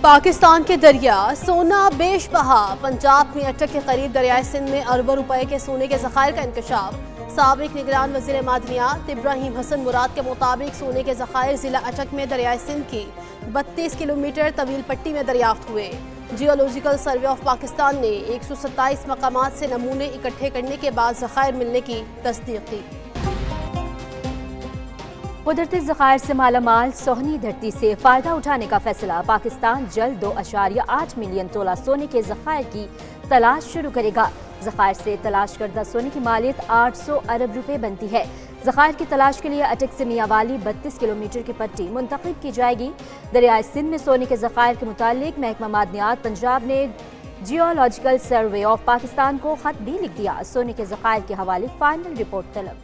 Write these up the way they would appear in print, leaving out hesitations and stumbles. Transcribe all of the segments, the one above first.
پاکستان کے دریا سونا بیش بہا، پنجاب میں اٹک کے قریب دریائے سندھ میں اربوں روپے کے سونے کے ذخائر کا انکشاف۔ سابق نگران وزیر معدنیات ابراہیم حسن مراد کے مطابق سونے کے ذخائر ضلع اٹک میں دریائے سندھ کی 32 کلومیٹر طویل پٹی میں دریافت ہوئے۔ جیولوجیکل سروے آف پاکستان نے 127 مقامات سے نمونے اکٹھے کرنے کے بعد ذخائر ملنے کی تصدیق کی۔ قدرتی ذخائر سے مالا مال سوہنی دھرتی سے فائدہ اٹھانے کا فیصلہ۔ پاکستان جلد 2.8 ملین تولہ سونے کے ذخائر کی تلاش شروع کرے گا۔ ذخائر سے تلاش کردہ سونے کی مالیت 800 ارب روپے بنتی ہے۔ ذخائر کی تلاش کے لیے اٹک سے میاں والی 32 کلومیٹر کی پٹی منتخب کی جائے گی۔ دریائے سندھ میں سونے کے ذخائر کے متعلق محکمہ معدنیات پنجاب نے جیولوجیکل سروے آف پاکستان کو خط بھی لکھ دیا۔ سونے کے ذخائر کے حوالے فائنل رپورٹ طلب۔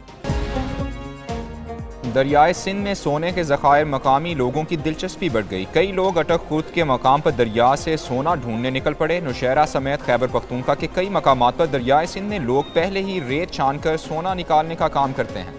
دریائے سندھ میں سونے کے ذخائر مقامی لوگوں کی دلچسپی بڑھ گئی۔ کئی لوگ اٹک خورد کے مقام پر دریا سے سونا ڈھونڈنے نکل پڑے۔ نوشہرہ سمیت خیبر پختونخوا کے کئی مقامات پر دریائے سندھ میں لوگ پہلے ہی ریت چھان کر سونا نکالنے کا کام کرتے ہیں۔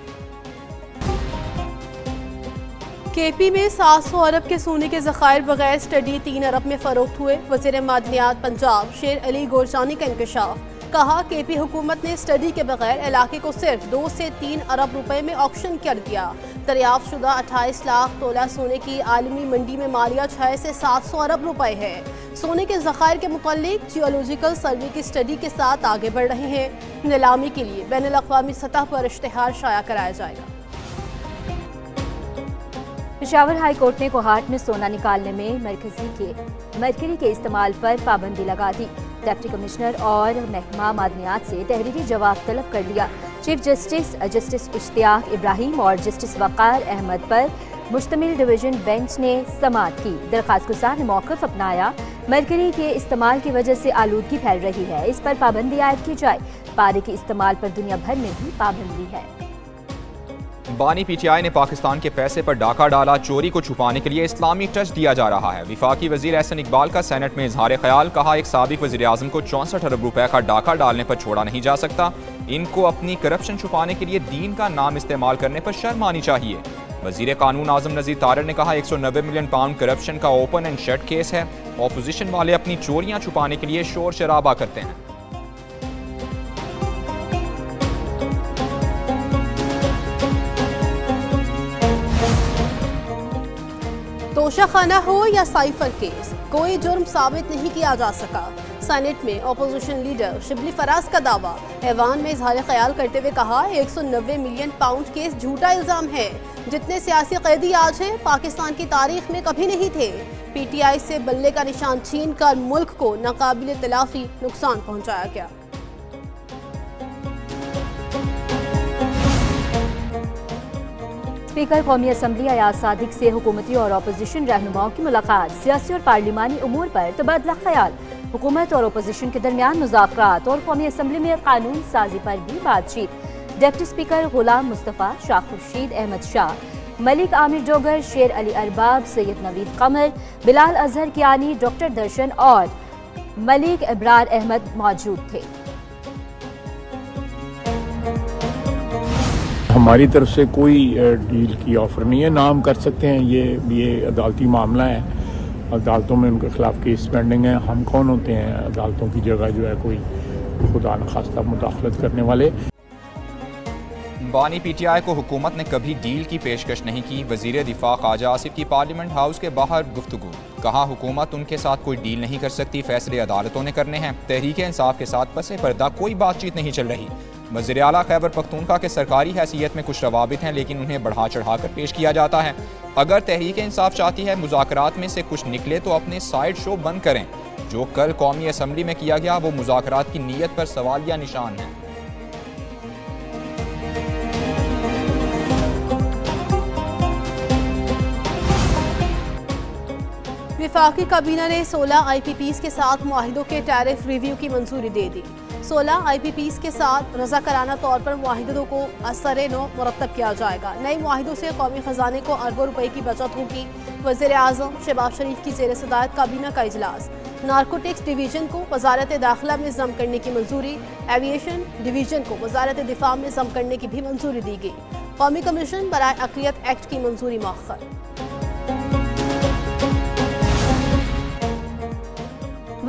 کے پی میں 700 ارب کے سونے کے ذخائر بغیر سٹڈی 3 ارب میں فروخت ہوئے۔ وزیر معدنیات پنجاب شیر علی گورجانی کا انکشاف۔ کہا کے پی حکومت نے سٹڈی کے بغیر علاقے کو صرف 2 سے 3 ارب روپے میں آکشن کر دیا۔ دریافت شدہ 28 لاکھ تولہ سونے کی عالمی منڈی میں مالیہ 6 سے 700 ارب روپے ہے۔ سونے کے ذخائر کے متعلق جیولوجیکل سروے کی سٹڈی کے ساتھ آگے بڑھ رہے ہیں۔ نیلامی کے لیے بین الاقوامی سطح پر اشتہار شائع کرایا جائے گا۔ پشاور ہائی کورٹ نے کوہاٹ میں سونا نکالنے میں مرکری کے استعمال پر پابندی لگا دی۔ ڈپٹی کمشنر اور محکمہ معدنیات سے تحریری جواب طلب کر لیا۔ چیف جسٹس اشتیاق ابراہیم اور جسٹس وقار احمد پر مشتمل ڈویژن بینچ نے سماعت کی۔ درخواست گزار نے موقف اپنایا۔ مرکری کے استعمال کی وجہ سے آلودگی پھیل رہی ہے، اس پر پابندی عائد کی جائے۔ پارے کے استعمال پر دنیا بھر میں بھی پابندی ہے۔ بانی پی ٹی آئی نے پاکستان کے پیسے پر ڈاکہ ڈالا۔ چوری کو چھپانے کے لیے اسلامی ٹچ دیا جا رہا ہے۔ وفاقی وزیر احسن اقبال کا سینٹ میں اظہار خیال۔ کہا ایک سابق وزیر اعظم کو 64 ارب روپے کا ڈاکہ ڈالنے پر چھوڑا نہیں جا سکتا۔ ان کو اپنی کرپشن چھپانے کے لیے دین کا نام استعمال کرنے پر شرم آنی چاہیے۔ وزیر قانون اعظم نذیر طارڑ نے کہا 190 ملین پاؤنڈ کرپشن کا اوپن اینڈ شٹ کیس ہے۔ اپوزیشن والے اپنی چوریاں چھپانے کے لیے شور شرابہ کرتے ہیں۔ توشہ خانہ ہو یا سائفر کیس، کوئی جرم ثابت نہیں کیا جا سکا۔ سینٹ میں اپوزیشن لیڈر شبلی فراز کا دعویٰ۔ ایوان میں اظہار خیال کرتے ہوئے کہا 190 ملین پاؤنڈ کیس جھوٹا الزام ہے۔ جتنے سیاسی قیدی آج ہیں پاکستان کی تاریخ میں کبھی نہیں تھے۔ پی ٹی آئی سے بلے کا نشان چھین کر ملک کو ناقابل تلافی نقصان پہنچایا گیا۔ اسپیکر قومی اسمبلی ایاز صادق سے حکومتی اور اپوزیشن رہنماؤں کی ملاقات۔ سیاسی اور پارلیمانی امور پر تبادلہ خیال۔ حکومت اور اپوزیشن کے درمیان مذاکرات اور قومی اسمبلی میں قانون سازی پر بھی بات چیت۔ ڈپٹی اسپیکر غلام مصطفیٰ، شاہ خورشید احمد شاہ، ملک عامر ڈوگر، شیر علی ارباب، سید نوید قمر، بلال اظہر کیانی، ڈاکٹر درشن اور ملک ابرار احمد موجود تھے۔ ہماری طرف سے کوئی ڈیل کی آفر نہیں ہے، نہ ہم کر سکتے ہیں۔ یہ عدالتی معاملہ ہے، عدالتوں میں ان کے خلاف کیس پینڈنگ ہے۔ ہم کون ہوتے ہیں عدالتوں کی جگہ جو ہے کوئی خدا نخواستہ مداخلت کرنے والے۔ بانی پی ٹی آئی کو حکومت نے کبھی ڈیل کی پیشکش نہیں کی۔ وزیر دفاع خواجہ آصف کی پارلیمنٹ ہاؤس کے باہر گفتگو۔ کہا حکومت ان کے ساتھ کوئی ڈیل نہیں کر سکتی، فیصلے عدالتوں نے کرنے ہیں۔ تحریک انصاف کے ساتھ پس پردہ کوئی بات چیت نہیں چل رہی۔ وزیر اعلیٰ خیبر پختونخوا کے سرکاری حیثیت میں کچھ روابط ہیں، لیکن انہیں بڑھا چڑھا کر پیش کیا جاتا ہے۔ اگر تحریک انصاف چاہتی ہے مذاکرات میں سے کچھ نکلے تو اپنے سائیڈ شو بند کریں۔ جو کل قومی اسمبلی میں کیا گیا وہ مذاکرات کی نیت پر سوالیہ نشان ہے۔ وفاقی کابینہ نے 16 آئی پی پیز کے ساتھ معاہدوں کے ٹیرف ریویو کی منظوری دے دی۔ 16 آئی پی پیز کے ساتھ رضاکارانہ طور پر معاہدوں کو اثر نو مرتب کیا جائے گا۔ نئے معاہدوں سے قومی خزانے کو اربوں روپے کی بچت ہوگی۔ وزیر اعظم شہباز شریف کی زیر صدارت کابینہ کا اجلاس۔ نارکوٹکس ڈویژن کو وزارت داخلہ میں ضم کرنے کی منظوری۔ ایویشن ڈویژن کو وزارت دفاع میں ضم کرنے کی بھی منظوری دی گئی۔ قومی کمیشن برائے اقلیت ایکٹ کی منظوری مؤخر۔